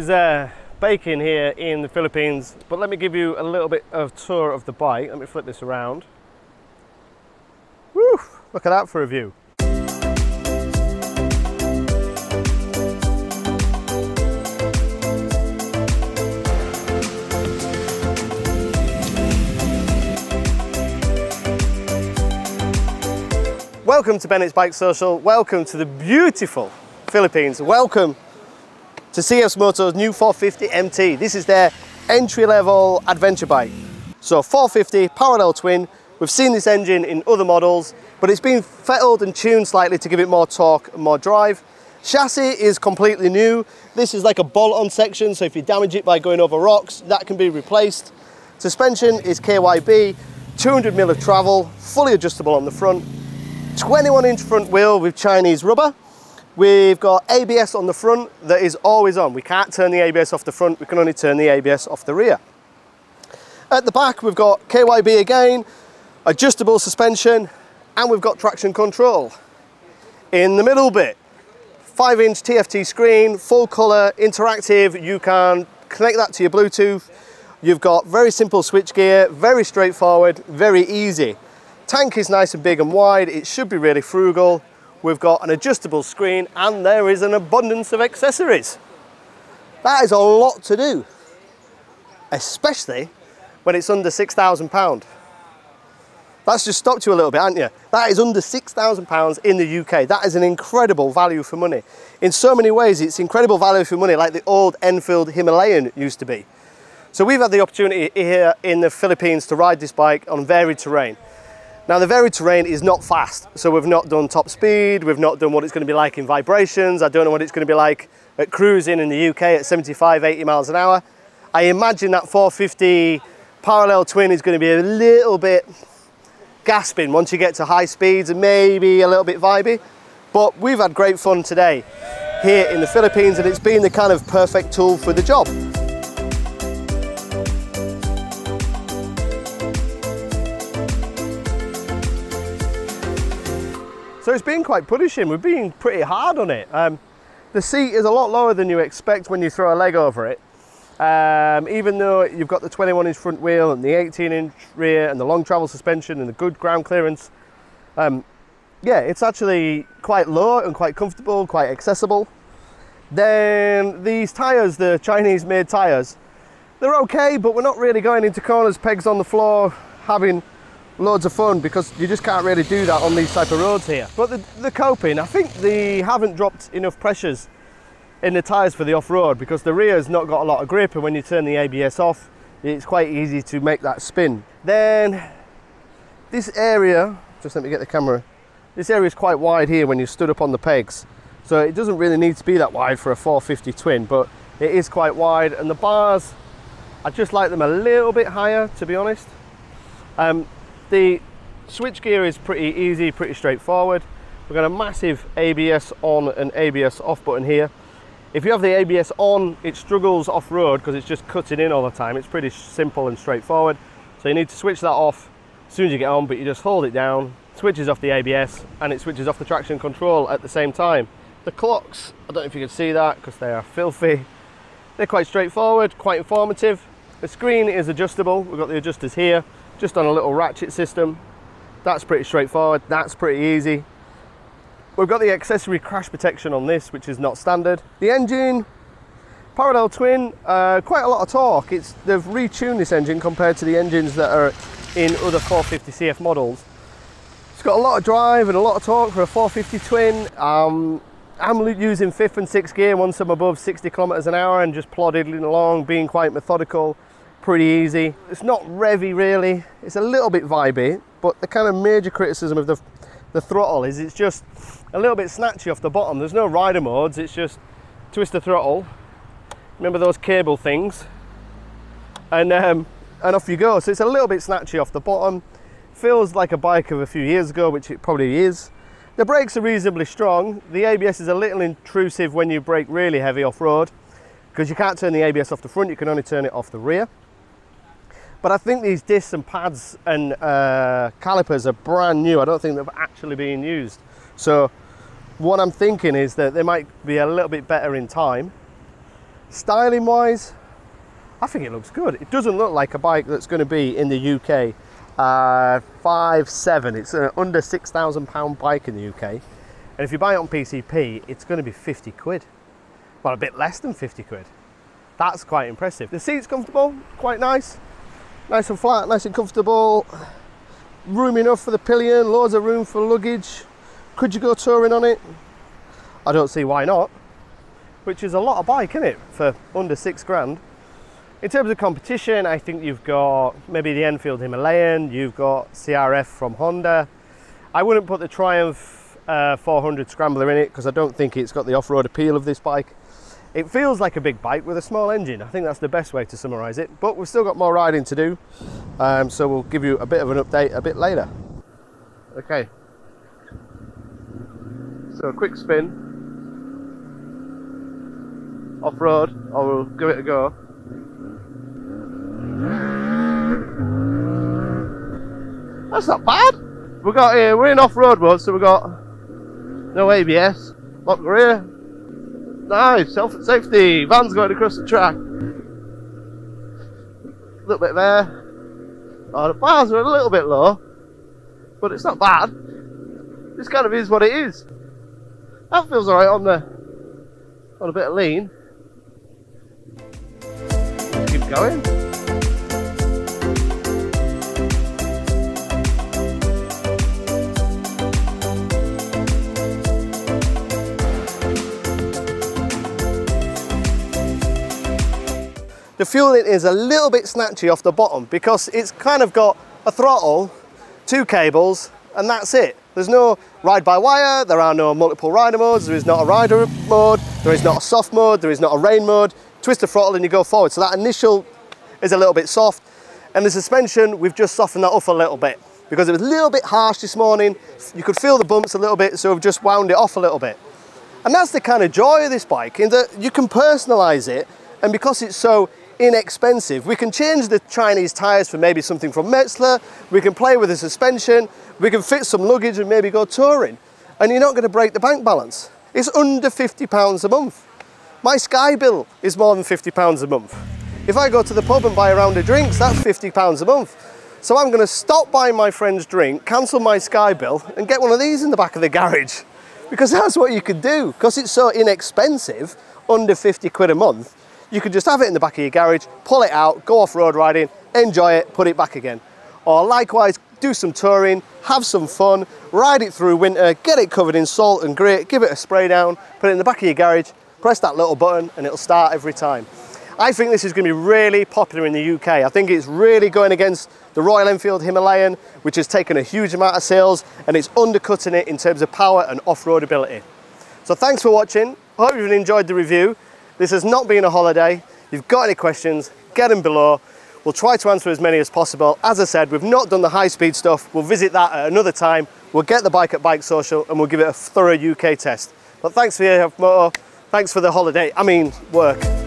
is baking here in the Philippines, but let me give you a little bit of tour of the bike. Let me flip this around. Woo! Look at that for a view. Welcome to Bennett's Bike Social. Welcome to the beautiful Philippines. Welcome to CFMoto's new 450 MT. This is their entry-level adventure bike. So 450 parallel twin. We've seen this engine in other models, but it's been fettled and tuned slightly to give it more torque and more drive. Chassis is completely new. This is like a bolt-on section, so if you damage it by going over rocks, that can be replaced. Suspension is KYB, 200mm of travel, fully adjustable on the front. 21-inch front wheel with Chinese rubber. We've got ABS on the front that is always on. We can't turn the ABS off the front, we can only turn the ABS off the rear. At the back we've got KYB again, adjustable suspension, and we've got traction control. In the middle bit, 5-inch TFT screen, full colour, interactive. You can connect that to your Bluetooth. You've got very simple switchgear, very straightforward, very easy. Tank is nice and big and wide. It should be really frugal. We've got an adjustable screen and there is an abundance of accessories. That is a lot to do, especially when it's under £6,000. That's just stopped you a little bit, hasn't you? That is under £6,000 in the UK. That is an incredible value for money. In so many ways, it's incredible value for money, like the old Enfield Himalayan used to be. So we've had the opportunity here in the Philippines to ride this bike on varied terrain. Now the varied terrain is not fast, so we've not done top speed, we've not done what it's going to be like in vibrations, I don't know what it's going to be like at cruising in the UK at 75, 80 miles an hour. I imagine that 450 parallel twin is going to be a little bit gasping once you get to high speeds and maybe a little bit vibey, but we've had great fun today here in the Philippines and it's been the kind of perfect tool for the job. So it's been quite punishing. We've been pretty hard on it. The seat is a lot lower than you expect when you throw a leg over it. Even though you've got the 21-inch front wheel and the 18-inch rear and the long travel suspension and the good ground clearance, yeah, it's actually quite low and quite comfortable, quite accessible. Then these tyres, the Chinese-made tyres, they're okay, but we're not really going into corners, pegs on the floor, having loads of fun, because you just can't really do that on these type of roads here. But the coping, I think they haven't dropped enough pressures in the tyres for the off-road, because the rear's not got a lot of grip, and when you turn the ABS off, it's quite easy to make that spin. Then this area, just let me get the camera, this area is quite wide here when you stood up on the pegs, so it doesn't really need to be that wide for a 450 twin, but it is quite wide, and the bars, I just like them a little bit higher, to be honest. The switch gear is pretty easy, pretty straightforward. We've got a massive ABS on and ABS off button here. If you have the ABS on, it struggles off-road because it's just cutting in all the time. It's pretty simple and straightforward. So you need to switch that off as soon as you get on, but you just hold it down, switches off the ABS, and it switches off the traction control at the same time. The clocks, I don't know if you can see that because they are filthy. They're quite straightforward, quite informative. The screen is adjustable. We've got the adjusters here, just on a little ratchet system. That's pretty straightforward, that's pretty easy. We've got the accessory crash protection on this, which is not standard. The engine, parallel twin, quite a lot of torque. They've retuned this engine compared to the engines that are in other 450 CF models. It's got a lot of drive and a lot of torque for a 450 twin. I'm using 5th and 6th gear once I'm above 60 kilometers an hour and just plodding along, being quite methodical. Pretty easy. It's not revvy really, it's a little bit vibey, but the kind of major criticism of the throttle is it's just a little bit snatchy off the bottom. There's no rider modes, it's just twist the throttle, remember those cable things, and off you go. So it's a little bit snatchy off the bottom. Feels like a bike of a few years ago, which it probably is. The brakes are reasonably strong. The ABS is a little intrusive when you brake really heavy off-road, because you can't turn the ABS off the front, you can only turn it off the rear. But I think these discs and pads and calipers are brand new. I don't think they've actually been used. So what I'm thinking is that they might be a little bit better in time. Styling wise, I think it looks good. It doesn't look like a bike that's going to be in the UK 5.7. It's an under £6,000 bike in the UK, and if you buy it on PCP, it's going to be 50 quid. Well, a bit less than 50 quid. That's quite impressive. The seat's comfortable, quite nice and flat, nice and comfortable. Room enough for the pillion, loads of room for luggage. Could you go touring on it? I don't see why not, which is a lot of bike, isn't it, for under 6 grand. In terms of competition, I think you've got maybe the Enfield Himalayan, you've got CRF from Honda. I wouldn't put the Triumph 400 Scrambler in it because I don't think it's got the off-road appeal of this bike. It feels like a big bike with a small engine. I think that's the best way to summarise it, but we've still got more riding to do, so we'll give you a bit of an update a bit later. Okay, so a quick spin off-road, or we'll give it a go. That's not bad. We're in off-road mode, so we've got no ABS, lock rear. Nice, safety, van's going across the track. A little bit there. Oh, the bars are a little bit low, but it's not bad. This kind of is what it is. That feels alright on a bit of lean. Keep going. The fueling is a little bit snatchy off the bottom because it's kind of got a throttle, 2 cables, and that's it. There's no ride-by-wire, there are no multiple rider modes, there is not a rider mode, there is not a soft mode, there is not a rain mode. Twist the throttle and you go forward. So that initial is a little bit soft. And the suspension, we've just softened that up a little bit because it was a little bit harsh this morning. You could feel the bumps a little bit, so we've just wound it off a little bit. And that's the kind of joy of this bike, in that you can personalise it, and because it's so inexpensive, we can change the Chinese tyres for maybe something from Metzler, we can play with the suspension, we can fit some luggage and maybe go touring, and you're not going to break the bank balance. It's under £50 a month. My Sky bill is more than £50 a month. If I go to the pub and buy a round of drinks, that's £50 a month. So I'm going to stop buying my friend's drink, cancel my Sky bill, and get one of these in the back of the garage, because that's what you could do. Because it's so inexpensive, under 50 quid a month, you could just have it in the back of your garage, pull it out, go off-road riding, enjoy it, put it back again. Or likewise, do some touring, have some fun, ride it through winter, get it covered in salt and grit, give it a spray down, put it in the back of your garage, press that little button and it'll start every time. I think this is going to be really popular in the UK. I think it's really going against the Royal Enfield Himalayan, which has taken a huge amount of sales, and it's undercutting it in terms of power and off-road ability. So thanks for watching. I hope you've enjoyed the review. This has not been a holiday. If you've got any questions, get them below. We'll try to answer as many as possible. As I said, we've not done the high-speed stuff. We'll visit that at another time. We'll get the bike at Bike Social and we'll give it a thorough UK test. But thanks for your CFMoto. Thanks for the holiday, work.